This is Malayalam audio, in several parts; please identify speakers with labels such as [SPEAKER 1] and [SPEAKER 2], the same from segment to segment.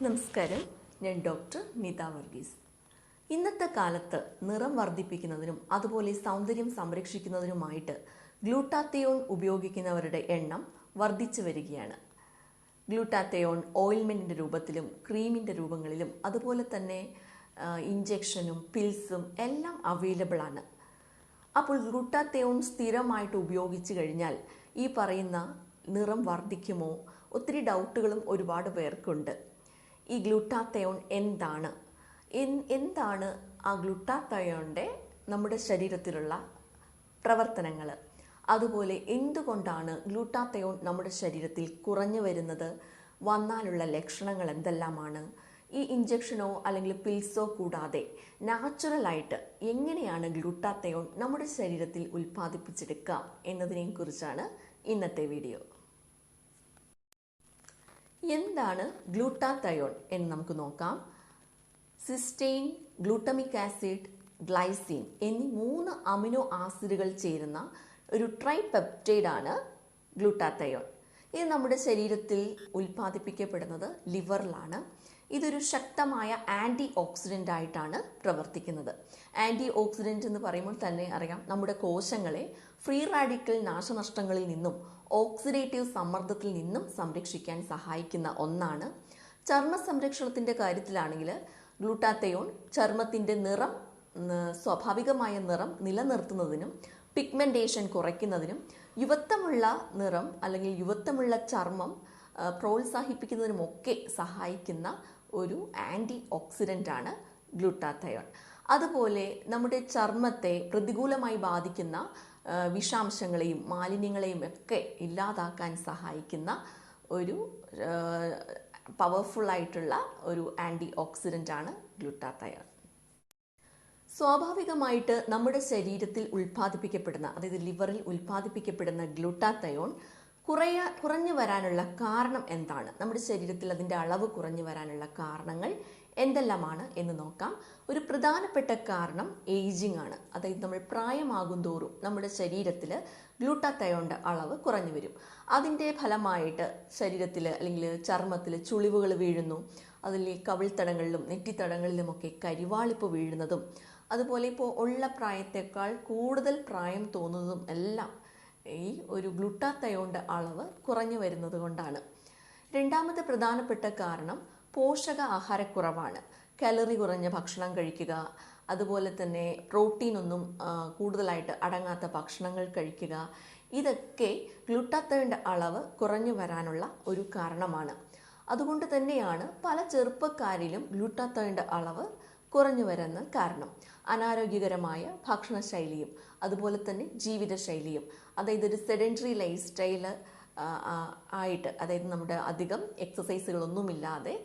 [SPEAKER 1] നമസ്കാരം, ഞാൻ ഡോക്ടർ നിത വർഗീസ്. ഇന്നത്തെ കാലത്ത് നിറം വർദ്ധിപ്പിക്കുന്നതിനും അതുപോലെ സൗന്ദര്യം സംരക്ഷിക്കുന്നതിനുമായിട്ട് ഗ്ലൂട്ടാത്തയോൺ ഉപയോഗിക്കുന്നവരുടെ എണ്ണം വർദ്ധിച്ചു വരികയാണ്. ഗ്ലൂട്ടാത്തയോൺ ഓയിൽമെൻറ്റിൻ്റെ രൂപത്തിലും ക്രീമിൻ്റെ രൂപങ്ങളിലും അതുപോലെ തന്നെ ഇഞ്ചക്ഷനും പിൽസും എല്ലാം അവൈലബിൾ ആണ്. അപ്പോൾ ഗ്ലൂട്ടാത്തയോൺ സ്ഥിരമായിട്ട് ഉപയോഗിച്ച് കഴിഞ്ഞാൽ ഈ പറയുന്ന നിറം വർദ്ധിക്കുമോ? ഒത്തിരി ഡൗട്ടുകളും ഒരുപാട് പേർക്കുണ്ട്. ഈ ഗ്ലൂട്ടാത്തയോൺ എന്താണ് ആ ഗ്ലൂട്ടാത്തയോണിൻ്റെ നമ്മുടെ ശരീരത്തിലുള്ള പ്രവർത്തനങ്ങൾ, അതുപോലെ എന്തുകൊണ്ടാണ് ഗ്ലൂട്ടാത്തയോൺ നമ്മുടെ ശരീരത്തിൽ കുറഞ്ഞു വരുന്നത്, വന്നാലുള്ള ലക്ഷണങ്ങൾ എന്തെല്ലാമാണ്, ഈ ഇഞ്ചക്ഷനോ അല്ലെങ്കിൽ പിൽസോ കൂടാതെ നാച്ചുറലായിട്ട് എങ്ങനെയാണ് ഗ്ലൂട്ടാത്തയോൺ നമ്മുടെ ശരീരത്തിൽ ഉൽപ്പാദിപ്പിച്ചെടുക്കുക എന്നതിനെക്കുറിച്ചാണ് ഇന്നത്തെ വീഡിയോ. എന്താണ് ഗ്ലൂട്ടാത്തയോൺ എന്ന് നമുക്ക് നോക്കാം. സിസ്റ്റൈൻ, ഗ്ലൂട്ടമിക് ആസിഡ്, ഗ്ലൈസിൻ എന്നീ 3 അമിനോ ആസിഡുകൾ ചേരുന്ന ഒരു ട്രൈപെപ്റ്റൈഡ് ആണ് ഗ്ലൂട്ടാത്തയോൺ. ഇത് നമ്മുടെ ശരീരത്തിൽ ഉൽപ്പാദിപ്പിക്കപ്പെടുന്നത് ലിവറിലാണ്. ഇതൊരു ശക്തമായ ആൻറ്റി ഓക്സിഡൻ്റ് ആയിട്ടാണ് പ്രവർത്തിക്കുന്നത്. ആൻറ്റി ഓക്സിഡൻ്റ് എന്ന് പറയുമ്പോൾ തന്നെ അറിയാം, നമ്മുടെ കോശങ്ങളെ ഫ്രീ റാഡിക്കൽ നാശനഷ്ടങ്ങളിൽ നിന്നും ഓക്സിഡേറ്റീവ് സമ്മർദ്ദത്തിൽ നിന്നും സംരക്ഷിക്കാൻ സഹായിക്കുന്ന ഒന്നാണ്. ചർമ്മ സംരക്ഷണത്തിൻ്റെ കാര്യത്തിലാണെങ്കിൽ ഗ്ലൂട്ടാത്തയോൺ ചർമ്മത്തിൻ്റെ നിറം, സ്വാഭാവികമായ നിറം നിലനിർത്തുന്നതിനും പിഗ്മെൻറ്റേഷൻ കുറയ്ക്കുന്നതിനും യുവത്വമുള്ള നിറം അല്ലെങ്കിൽ യുവത്വമുള്ള ചർമ്മം പ്രോത്സാഹിപ്പിക്കുന്നതിനുമൊക്കെ സഹായിക്കുന്ന ഒരു ആൻറ്റി ഓക്സിഡൻ്റ് ആണ് ഗ്ലൂട്ടാത്തയോൺ. അതുപോലെ നമ്മുടെ ചർമ്മത്തെ പ്രതികൂലമായി ബാധിക്കുന്ന വിഷാംശങ്ങളെയും മാലിന്യങ്ങളെയും ഒക്കെ ഇല്ലാതാക്കാൻ സഹായിക്കുന്ന ഒരു പവർഫുൾ ആയിട്ടുള്ള ഒരു ആൻറ്റി ഓക്സിഡൻ്റ് ആണ് ഗ്ലൂട്ടാത്തയോൺ. സ്വാഭാവികമായിട്ട് നമ്മുടെ ശരീരത്തിൽ ഉൽപ്പാദിപ്പിക്കപ്പെടുന്ന, അതായത് ലിവറിൽ ഉൽപ്പാദിപ്പിക്കപ്പെടുന്ന ഗ്ലൂട്ടാത്തയോൺ കുറഞ്ഞു വരാനുള്ള കാരണം എന്താണ്, നമ്മുടെ ശരീരത്തിൽ അതിൻ്റെ അളവ് കുറഞ്ഞു വരാനുള്ള കാരണങ്ങൾ എന്തെല്ലാമാണ് എന്ന് നോക്കാം. ഒരു പ്രധാനപ്പെട്ട കാരണം ഏജിങ് ആണ്. അതായത് നമ്മൾ പ്രായമാകും തോറും നമ്മുടെ ശരീരത്തിൽ ഗ്ലൂട്ടാത്തയോണിൻ്റെ അളവ് കുറഞ്ഞു വരും. അതിൻ്റെ ഫലമായിട്ട് ശരീരത്തിൽ അല്ലെങ്കിൽ ചർമ്മത്തിൽ ചുളിവുകൾ വീഴുന്നു, അതിൽ കവിൾത്തടങ്ങളിലും നെറ്റിത്തടങ്ങളിലുമൊക്കെ കരിവാളിപ്പ് വീഴുന്നതും, അതുപോലെ ഇപ്പോൾ ഉള്ള പ്രായത്തേക്കാൾ കൂടുതൽ പ്രായം തോന്നുന്നതും എല്ലാം ഈ ഒരു ഗ്ലൂട്ടാത്തയോണിൻ്റെ അളവ് കുറഞ്ഞു വരുന്നത് കൊണ്ടാണ്. രണ്ടാമത്തെ പ്രധാനപ്പെട്ട കാരണം പോഷക ആഹാരക്കുറവാണ്. കലറി കുറഞ്ഞ ഭക്ഷണം കഴിക്കുക, അതുപോലെ തന്നെ പ്രോട്ടീൻ ഒന്നും കൂടുതലായിട്ട് അടങ്ങാത്ത ഭക്ഷണങ്ങൾ കഴിക്കുക, ഇതൊക്കെ ഗ്ലൂട്ടാത്തയോണിൻ്റെ അളവ് കുറഞ്ഞു വരാനുള്ള ഒരു കാരണമാണ്. അതുകൊണ്ട് തന്നെയാണ് പല ചെറുപ്പക്കാരിലും ഗ്ലൂട്ടാത്തയോണിൻ്റെ അളവ് കുറഞ്ഞു വരുന്ന കാരണം. അനാരോഗ്യകരമായ ഭക്ഷണശൈലിയും അതുപോലെ തന്നെ ജീവിതശൈലിയും, അതായത് ഒരു സെഡൻറ്ററി ലൈഫ് സ്റ്റൈല് ആയിട്ട്, അതായത് നമ്മുടെ അധികം എക്സസൈസുകളൊന്നുമില്ലാതെ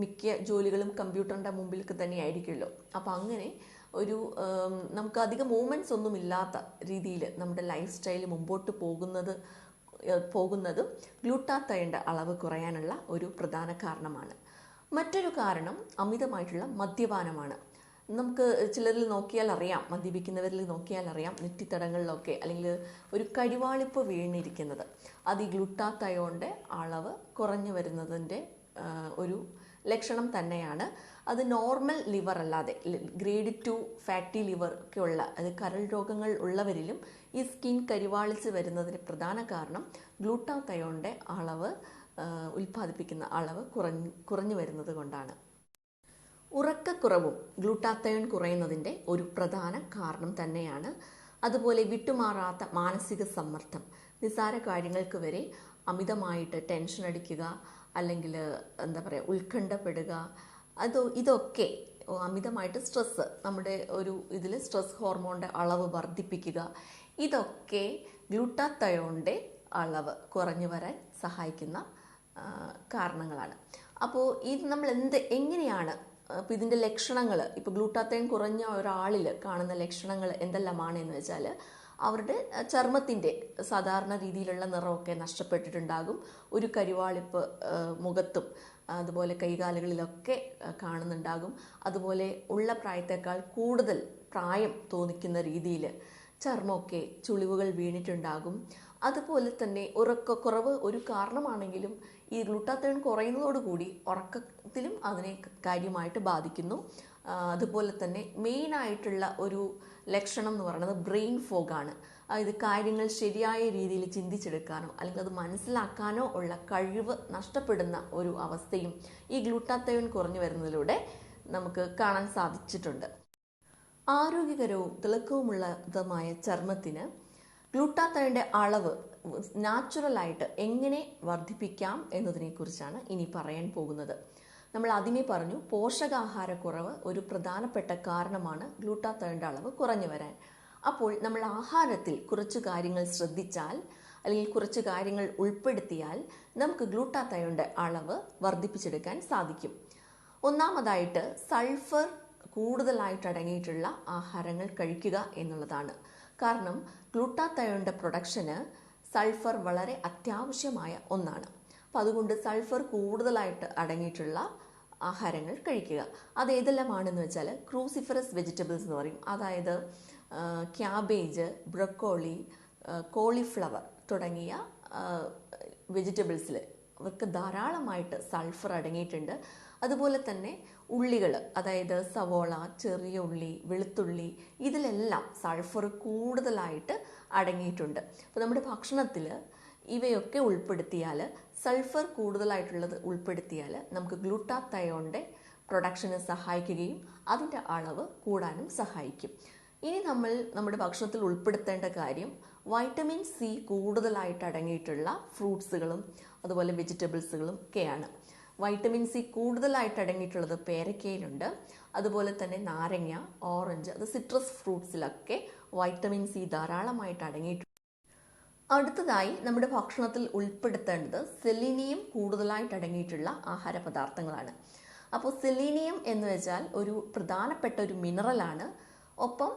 [SPEAKER 1] മിക്ക ജോലികളും കമ്പ്യൂട്ടറിൻ്റെ മുമ്പിലേക്ക് തന്നെ ആയിരിക്കുമല്ലോ. അപ്പോൾ അങ്ങനെ ഒരു നമുക്ക് അധികം മൂവ്മെൻറ്റ്സ് ഒന്നും ഇല്ലാത്ത രീതിയിൽ നമ്മുടെ ലൈഫ് സ്റ്റൈൽ മുമ്പോട്ട് പോകുന്നതും ഗ്ലൂട്ടാത്തയോണിൻ്റെ അളവ് കുറയാനുള്ള ഒരു പ്രധാന കാരണമാണ്. മറ്റൊരു കാരണം അമിതമായിട്ടുള്ള മദ്യപാനമാണ്. നമുക്ക് ചിലരിൽ നോക്കിയാൽ അറിയാം, മദ്യപിക്കുന്നവരിൽ നോക്കിയാൽ അറിയാം, നെറ്റിത്തടങ്ങളിലൊക്കെ അല്ലെങ്കിൽ ഒരു കരിവാളിപ്പ് വീണിരിക്കുന്നത്. അത് ഈ ഗ്ലൂട്ടാത്തയോണിൻ്റെ അളവ് കുറഞ്ഞു വരുന്നതിൻ്റെ ഒരു ലക്ഷണം തന്നെയാണ്. അത് നോർമൽ ലിവർ അല്ലാതെ ഗ്രേഡ് 2 ഫാറ്റി ലിവർ ഒക്കെ ഉള്ള, അത് കരൾ രോഗങ്ങൾ ഉള്ളവരിലും ഈ സ്കിൻ കരിവാളിച്ച് വരുന്നതിന് പ്രധാന കാരണം ഗ്ലൂട്ടാത്തയോണിൻ്റെ അളവ് ഉൽപ്പാദിപ്പിക്കുന്ന അളവ് കുറഞ്ഞു വരുന്നത് കൊണ്ടാണ്. ഉറക്കക്കുറവും ഗ്ലൂട്ടാത്തയോൺ കുറയുന്നതിൻ്റെ ഒരു പ്രധാന കാരണം തന്നെയാണ്. അതുപോലെ വിട്ടുമാറാത്ത മാനസിക സമ്മർദ്ദം, നിസ്സാര കാര്യങ്ങൾക്ക് വരെ അമിതമായിട്ട് ടെൻഷൻ അടിക്കുക, അല്ലെങ്കിൽ എന്താ പറയുക ഉത്കണ്ഠപ്പെടുക, ഇതൊക്കെ അമിതമായിട്ട് സ്ട്രെസ്സ്, നമ്മുടെ ഒരു ഇതിൽ സ്ട്രെസ് ഹോർമോണിൻ്റെ അളവ് വർദ്ധിപ്പിക്കുക, ഇതൊക്കെ ഗ്ലൂട്ടാത്തയോണിൻ്റെ അളവ് കുറഞ്ഞു വരാൻ സഹായിക്കുന്ന കാരണങ്ങളാണ്. അപ്പോൾ ഇത് നമ്മൾ എങ്ങനെയാണ്, അപ്പോൾ ഇതിൻ്റെ ലക്ഷണങ്ങൾ, ഇപ്പോൾ ഗ്ലൂട്ടാത്തയോൺ കുറഞ്ഞ ഒരാളിൽ കാണുന്ന ലക്ഷണങ്ങൾ എന്തെല്ലാമാണ് എന്ന് വെച്ചാൽ, അവരുടെ ചർമ്മത്തിൻ്റെ സാധാരണ രീതിയിലുള്ള നിറമൊക്കെ നഷ്ടപ്പെട്ടിട്ടുണ്ടാകും. ഒരു കരിവാളിപ്പ് മുഖത്തും അതുപോലെ കൈകാലുകളിലൊക്കെ കാണുന്നുണ്ടാകും. അതുപോലെ ഉള്ള പ്രായത്തേക്കാൾ കൂടുതൽ പ്രായം തോന്നിക്കുന്ന രീതിയിൽ ചർമ്മമൊക്കെ ചുളിവുകൾ വീണിട്ടുണ്ടാകും. അതുപോലെ തന്നെ ഉറക്കക്കുറവ് ഒരു കാരണമാണെങ്കിലും ഈ ഗ്ലൂട്ടാത്തയോൺ കുറയുന്നതോടുകൂടി ഉറക്കത്തിലും അതിനെ കാര്യമായിട്ട് ബാധിക്കുന്നു. അതുപോലെ തന്നെ മെയിനായിട്ടുള്ള ഒരു ലക്ഷണം എന്ന് പറയുന്നത് ബ്രെയിൻ ഫോഗാണ്. അതായത് കാര്യങ്ങൾ ശരിയായ രീതിയിൽ ചിന്തിച്ചെടുക്കാനോ അല്ലെങ്കിൽ അത് മനസ്സിലാക്കാനോ ഉള്ള കഴിവ് നഷ്ടപ്പെടുന്ന ഒരു അവസ്ഥയും ഈ ഗ്ലൂട്ടാത്തയോൺ കുറഞ്ഞു വരുന്നതിലൂടെ നമുക്ക് കാണാൻ സാധിച്ചിട്ടുണ്ട്. ആരോഗ്യകരവും തിളക്കവുമുള്ളതുമായ ചർമ്മത്തിന് ഗ്ലൂട്ടാത്തയോണിൻ്റെ അളവ് നാച്ചുറലായിട്ട് എങ്ങനെ വർദ്ധിപ്പിക്കാം എന്നതിനെക്കുറിച്ചാണ് ഇനി പറയാൻ പോകുന്നത്. നമ്മൾ ആദ്യമേ പറഞ്ഞു, പോഷകാഹാരക്കുറവ് ഒരു പ്രധാനപ്പെട്ട കാരണമാണ് ഗ്ലൂട്ടാത്തയോണിൻ്റെ അളവ് കുറഞ്ഞു വരാൻ. അപ്പോൾ നമ്മൾ ആഹാരത്തിൽ കുറച്ച് കാര്യങ്ങൾ ശ്രദ്ധിച്ചാൽ അല്ലെങ്കിൽ കുറച്ച് കാര്യങ്ങൾ ഉൾപ്പെടുത്തിയാൽ നമുക്ക് ഗ്ലൂട്ടാത്തയോണിൻ്റെ അളവ് വർദ്ധിപ്പിച്ചെടുക്കാൻ സാധിക്കും. ഒന്നാമതായിട്ട് സൾഫർ കൂടുതലായിട്ട് അടങ്ങിയിട്ടുള്ള ആഹാരങ്ങൾ കഴിക്കുക എന്നുള്ളതാണ്. കാരണം ഗ്ലൂട്ടാത്തയോണിൻ്റെ പ്രൊഡക്ഷന് സൾഫർ വളരെ അത്യാവശ്യമായ ഒന്നാണ്. അപ്പോൾ അതുകൊണ്ട് സൾഫർ കൂടുതലായിട്ട് അടങ്ങിയിട്ടുള്ള ആഹാരങ്ങൾ കഴിക്കുക. അത് ഏതെല്ലാമാണെന്ന് വെച്ചാൽ ക്രൂസിഫറസ് വെജിറ്റബിൾസ് എന്ന് പറയും. അതായത് ക്യാബേജ്, ബ്രൊക്കോളി, കോളിഫ്ലവർ തുടങ്ങിയ വെജിറ്റബിൾസിൽ അവർക്ക് ധാരാളമായിട്ട് സൾഫർ അടങ്ങിയിട്ടുണ്ട്. അതുപോലെ തന്നെ ഉള്ളികൾ, അതായത് സവോള, ചെറിയ ഉള്ളി, വെളുത്തുള്ളി, ഇതിലെല്ലാം സൾഫർ കൂടുതലായിട്ട് അടങ്ങിയിട്ടുണ്ട്. അപ്പോൾ നമ്മുടെ ഭക്ഷണത്തിൽ ഇവയൊക്കെ ഉൾപ്പെടുത്തിയാൽ, സൾഫർ കൂടുതലായിട്ടുള്ളത് ഉൾപ്പെടുത്തിയാൽ നമുക്ക് ഗ്ലൂട്ടാത്തയോണിൻ്റെ പ്രൊഡക്ഷന് സഹായിക്കുകയും അതിൻ്റെ അളവ് കൂടാനും സഹായിക്കും. ഇനി നമ്മൾ നമ്മുടെ ഭക്ഷണത്തിൽ ഉൾപ്പെടുത്തേണ്ട കാര്യം വൈറ്റമിൻ സി കൂടുതലായിട്ട് അടങ്ങിയിട്ടുള്ള ഫ്രൂട്ട്സുകളും അതുപോലെ വെജിറ്റബിൾസുകളും ഒക്കെയാണ്. വൈറ്റമിൻ സി കൂടുതലായിട്ട് അടങ്ങിയിട്ടുള്ളത് പേരക്കയിലുണ്ട്. അതുപോലെ തന്നെ നാരങ്ങ, ഓറഞ്ച്, അത് സിട്രസ് ഫ്രൂട്ട്സിലൊക്കെ വൈറ്റമിൻ സി ധാരാളമായിട്ട് അടങ്ങിയിട്ടുണ്ട്. അടുത്തതായി നമ്മുടെ ഭക്ഷണത്തിൽ ഉൾപ്പെടുത്തേണ്ടത് സെലീനിയം കൂടുതലായിട്ട് അടങ്ങിയിട്ടുള്ള ആഹാര പദാർത്ഥങ്ങളാണ്. അപ്പോൾ സെലീനിയം എന്ന് വെച്ചാൽ ഒരു പ്രധാനപ്പെട്ട ഒരു മിനറലാണ്. ഒപ്പം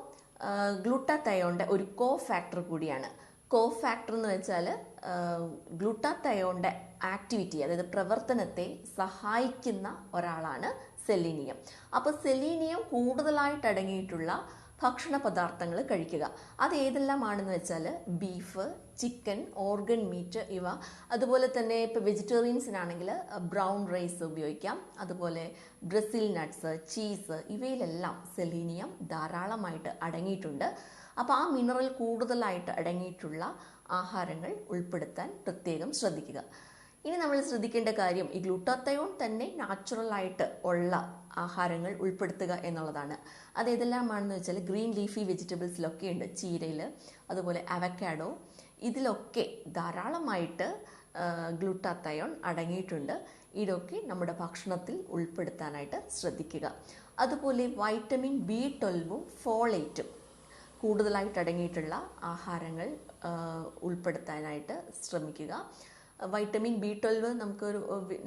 [SPEAKER 1] ഗ്ലൂട്ടാത്തയോണിൻ്റെ ഒരു കോ ഫാക്ടർ കൂടിയാണ്. കോ ഫാക്ടർ എന്ന് വെച്ചാൽ ഗ്ലൂട്ടാത്തയോണിൻ്റെ ആക്ടിവിറ്റി, അതായത് പ്രവർത്തനത്തെ സഹായിക്കുന്ന ഒരാളാണ് സെലീനിയം. അപ്പോൾ സെലീനിയം കൂടുതലായിട്ട് അടങ്ങിയിട്ടുള്ള ഭക്ഷണ പദാർത്ഥങ്ങൾ കഴിക്കുക. അത് ഏതെല്ലാമാണെന്ന് വെച്ചാൽ ബീഫ്, ചിക്കൻ, ഓർഗൻ മീറ്റ് ഇവ. അതുപോലെ തന്നെ ഇപ്പോൾ വെജിറ്റേറിയൻസിനാണെങ്കിൽ ബ്രൗൺ റൈസ് ഉപയോഗിക്കാം. അതുപോലെ ബ്രസിൽ നട്ട്സ്, ചീസ്, ഇവയിലെല്ലാം സെലീനിയം ധാരാളമായിട്ട് അടങ്ങിയിട്ടുണ്ട്. അപ്പോൾ ആ മിനറൽ കൂടുതലായിട്ട് അടങ്ങിയിട്ടുള്ള ആഹാരങ്ങൾ ഉൾപ്പെടുത്താൻ പ്രത്യേകം ശ്രദ്ധിക്കുക. ഇനി നമ്മൾ ശ്രദ്ധിക്കേണ്ട കാര്യം ഈ ഗ്ലൂട്ടാത്തയോൺ തന്നെ നാച്ചുറലായിട്ട് ഉള്ള ആഹാരങ്ങൾ ഉൾപ്പെടുത്തുക എന്നുള്ളതാണ്. അത് ഏതെല്ലാമാണെന്ന് വെച്ചാൽ ഗ്രീൻ ലീഫി വെജിറ്റബിൾസിലൊക്കെ ഉണ്ട്. ചീരയിൽ, അതുപോലെ അവക്കാഡോ, ഇതിലൊക്കെ ധാരാളമായിട്ട് ഗ്ലൂട്ടാത്തയോൺ അടങ്ങിയിട്ടുണ്ട്. ഇതൊക്കെ നമ്മുടെ ഭക്ഷണത്തിൽ ഉൾപ്പെടുത്താനായിട്ട് ശ്രദ്ധിക്കുക. അതുപോലെ വൈറ്റമിൻ B12ഉം ഫോളേറ്റും കൂടുതലായിട്ട് അടങ്ങിയിട്ടുള്ള ആഹാരങ്ങൾ ഉൾപ്പെടുത്താനായിട്ട് ശ്രമിക്കുക. വൈറ്റമിൻ B12 നമുക്കൊരു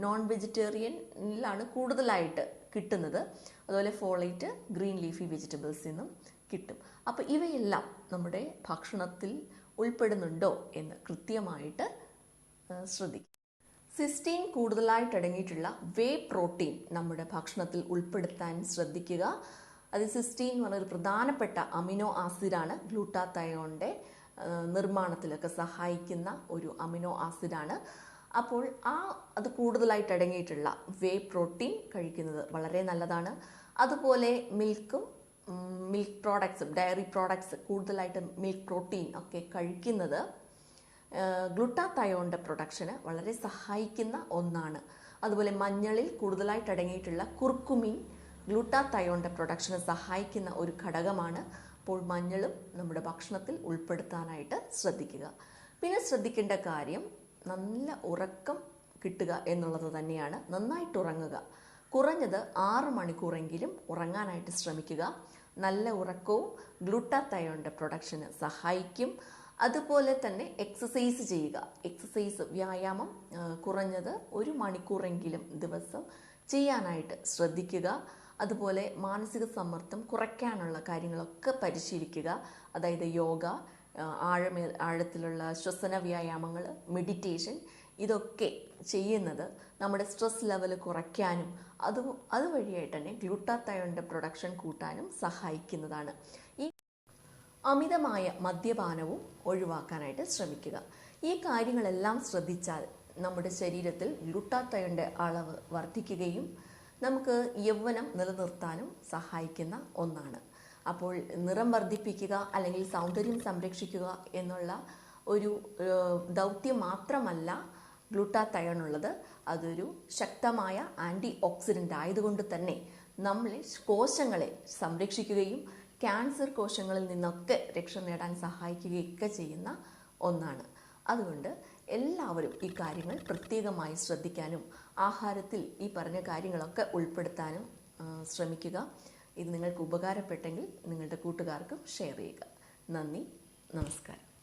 [SPEAKER 1] നോൺ വെജിറ്റേറിയനിലാണ് കൂടുതലായിട്ട് കിട്ടുന്നത്. അതുപോലെ ഫോളേറ്റ് ഗ്രീൻ ലീഫി വെജിറ്റബിൾസിൽ നിന്നും കിട്ടും. അപ്പോൾ ഇവയെല്ലാം നമ്മുടെ ഭക്ഷണത്തിൽ ഉൾപ്പെടുന്നുണ്ടോ എന്ന് കൃത്യമായിട്ട് ശ്രദ്ധിക്കുക. സിസ്റ്റീൻ കൂടുതലായിട്ട് അടങ്ങിയിട്ടുള്ള വേ പ്രോട്ടീൻ നമ്മുടെ ഭക്ഷണത്തിൽ ഉൾപ്പെടുത്താൻ ശ്രദ്ധിക്കുക. അത് സിസ്റ്റീൻ എന്ന് പറഞ്ഞൊരു പ്രധാനപ്പെട്ട അമിനോ ആസിഡാണ്. ഗ്ലൂട്ടാത്തയോണിൻ്റെ നിർമ്മാണത്തിലൊക്കെ സഹായിക്കുന്ന ഒരു അമിനോ ആസിഡാണ്. അപ്പോൾ അത് കൂടുതലായിട്ട് അടങ്ങിയിട്ടുള്ള വേ പ്രോട്ടീൻ കഴിക്കുന്നത് വളരെ നല്ലതാണ്. അതുപോലെ മിൽക്ക് പ്രോഡക്ട്സും ഡയറി പ്രോഡക്ട്സ്, കൂടുതലായിട്ട് മിൽക്ക് പ്രോട്ടീൻ ഒക്കെ കഴിക്കുന്നത് ഗ്ലൂട്ടാത്തയോണിൻ്റെ പ്രൊഡക്ഷന് വളരെ സഹായിക്കുന്ന ഒന്നാണ്. അതുപോലെ മഞ്ഞളിൽ കൂടുതലായിട്ട് അടങ്ങിയിട്ടുള്ള കുർക്കുമിൻ ഗ്ലൂട്ടാത്തയോണിൻ്റെ പ്രൊഡക്ഷന് സഹായിക്കുന്ന ഒരു ഘടകമാണ്. അപ്പോൾ മഞ്ഞളും നമ്മുടെ ഭക്ഷണത്തിൽ ഉൾപ്പെടുത്താനായിട്ട് ശ്രദ്ധിക്കുക. പിന്നെ ശ്രദ്ധിക്കേണ്ട കാര്യം നല്ല ഉറക്കം കിട്ടുക എന്നുള്ളത് തന്നെയാണ്. നന്നായിട്ട് ഉറങ്ങുക. കുറഞ്ഞത് 6 മണിക്കൂറെങ്കിലും ഉറങ്ങാനായിട്ട് ശ്രമിക്കുക. നല്ല ഉറക്കവും ഗ്ലൂട്ടാത്തയോണിൻ്റെ പ്രൊഡക്ഷന് സഹായിക്കും. അതുപോലെ തന്നെ എക്സസൈസ് ചെയ്യുക. വ്യായാമം കുറഞ്ഞത് 1 മണിക്കൂറെങ്കിലും ദിവസം ചെയ്യാനായിട്ട് ശ്രദ്ധിക്കുക. അതുപോലെ മാനസിക സമ്മർദ്ദം കുറയ്ക്കാനുള്ള കാര്യങ്ങളൊക്കെ പരിശീലിക്കുക. അതായത് യോഗ, ആഴത്തിലുള്ള ശ്വസന വ്യായാമങ്ങൾ, മെഡിറ്റേഷൻ, ഇതൊക്കെ ചെയ്യുന്നത് നമ്മുടെ സ്ട്രെസ് ലെവൽ കുറയ്ക്കാനും അതുവഴിയായിട്ട് തന്നെ ഗ്ലൂട്ടാത്തയോണിൻ്റെ പ്രൊഡക്ഷൻ കൂട്ടാനും സഹായിക്കുന്നതാണ്. ഈ അമിതമായ മദ്യപാനവും ഒഴിവാക്കാനായിട്ട് ശ്രമിക്കുക. ഈ കാര്യങ്ങളെല്ലാം ശ്രദ്ധിച്ചാൽ നമ്മുടെ ശരീരത്തിൽ ഗ്ലൂട്ടാത്തയോണിൻ്റെ അളവ് വർദ്ധിക്കുകയും നമുക്ക് യൗവനം നിലനിർത്താനും സഹായിക്കുന്ന ഒന്നാണ്. അപ്പോൾ നിറം വർദ്ധിപ്പിക്കുക അല്ലെങ്കിൽ സൗന്ദര്യം സംരക്ഷിക്കുക എന്നുള്ള ഒരു ദൗത്യം മാത്രമല്ല ഗ്ലൂട്ടാത്തയോൺ ഉള്ളത്. അതൊരു ശക്തമായ ആൻറ്റി ഓക്സിഡൻ്റ് ആയതുകൊണ്ട് തന്നെ നമ്മളെ കോശങ്ങളെ സംരക്ഷിക്കുകയും ക്യാൻസർ കോശങ്ങളിൽ നിന്നൊക്കെ രക്ഷ നേടാൻ സഹായിക്കുകയൊക്കെ ചെയ്യുന്ന ഒന്നാണ്. അതുകൊണ്ട് എല്ലാവരും ഈ കാര്യങ്ങൾ പ്രത്യേകമായി ശ്രദ്ധിക്കാനും ആഹാരത്തിൽ ഈ പറഞ്ഞ കാര്യങ്ങളൊക്കെ ഉൾപ്പെടുത്താനും ശ്രമിക്കുക. ഇത് നിങ്ങൾക്ക് ഉപകാരപ്പെട്ടെങ്കിൽ നിങ്ങളുടെ കൂട്ടുകാർക്കും ഷെയർ ചെയ്യുക. നന്ദി, നമസ്കാരം.